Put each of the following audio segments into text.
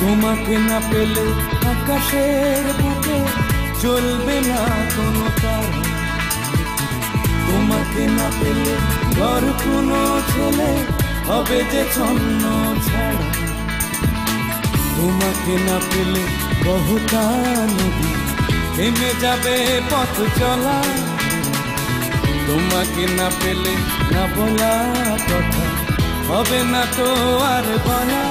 তোমাকে না পেলে আকাশের বুকে জ্বলবে না কোনো তারা। তোমাকে না পেলে ঘর কোনো ছেলে হবে যে ছন্ন ছাড়া। তোমাকে না পেলে বহুতা নদী থেমে যাবে পথ চলা। তোমাকে না পেলে না বলা কথা হবে না তো আর বলা।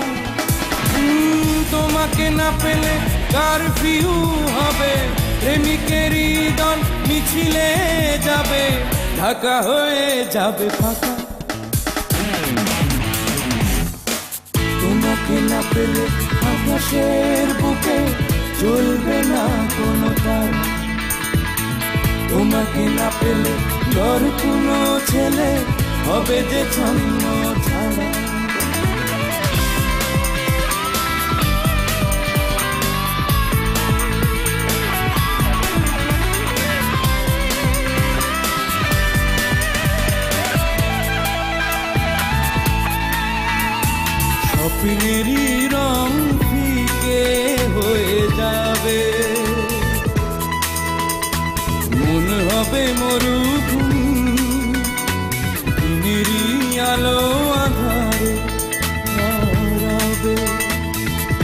তোমাকে না পেলে কারফিউ হবে, প্রেমিকেরই দল মিছিলে যাবে, ঢাকা হয়ে যাবে ফাঁকা। তোমাকে না পেলে আকাশের বুকে চলবে না কোনো তারা। তোমাকে না পেলে ঘর কোনো ছেলে হবে যে ছন্ন ছাড়া। স্বপ্নেরই রং ফিকে হয়ে যাবে, মন হবে মরুভূমি, দিনেরই আলো আধারে হারাবে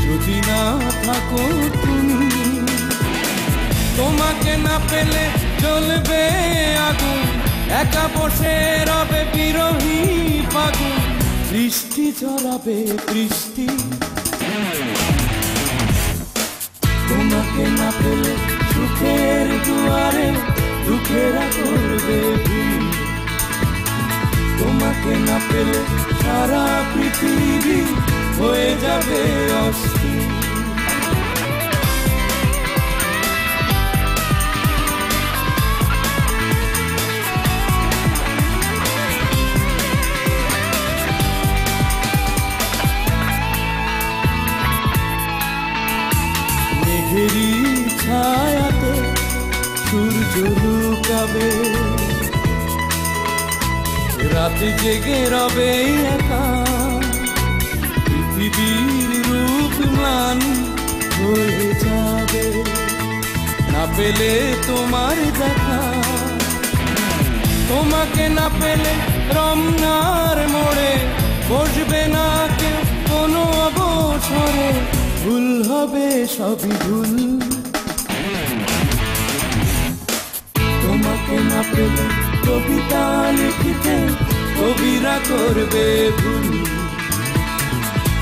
যদি না থাকো তুমি। তোমাকে না পেলে জ্বলবে আগুন, একা বসে রবে বিরহী ফাগুন, বৃষ্টি ঝরাবে বৃষ্টি। তোমাকে না পেলে সুখের দুয়ারে দুঃখেরা করবে ভিড়। তোমাকে না পেলে সারা পৃথিবী হয়ে যাবে অস্থির। মেঘেরই ছায়াতে সূর্য লুকাবে, রাত জেগে রবে একা, পৃথিবীর রূপ ম্লান হয়ে যাবে না পেলে তোমার দেখা। তোমাকে না পেলে রমনার মোড়ে বসবে না কেউ কোনো অবসরে, ভুল হবে সবই ভুল। তোমাকে না পেলে কবিতা লিখতে কবিরা করবে ভুল।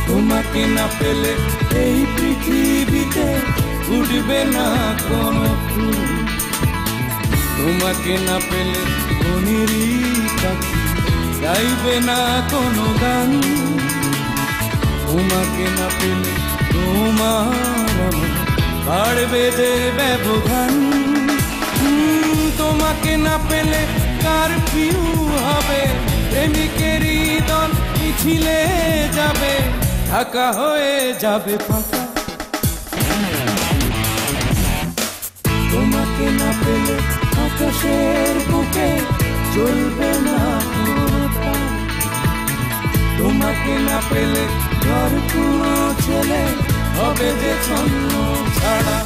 তোমাকে না পেলে এই পৃথিবীতে উঠবে না কোনো ফুল। তোমাকে না পেলে মনেরই পাখি গাইবে না কোনো গান। তোমাকে না পেলে তোমার আমার বাড়বে যে ব্যবধান। তোমাকে না পেলে কারফিউ হবে, প্রেমিকেরই দল মিছিলে যাবে, ঢাকা হয়ে যাবে ফাঁকা। তোমাকে না পেলে আকাশের বুকে চলবে না কোনো তারা। তোমাকে না পেলে ঘর কোনো ছেলে হবে যে ছন্ন ছাড়া।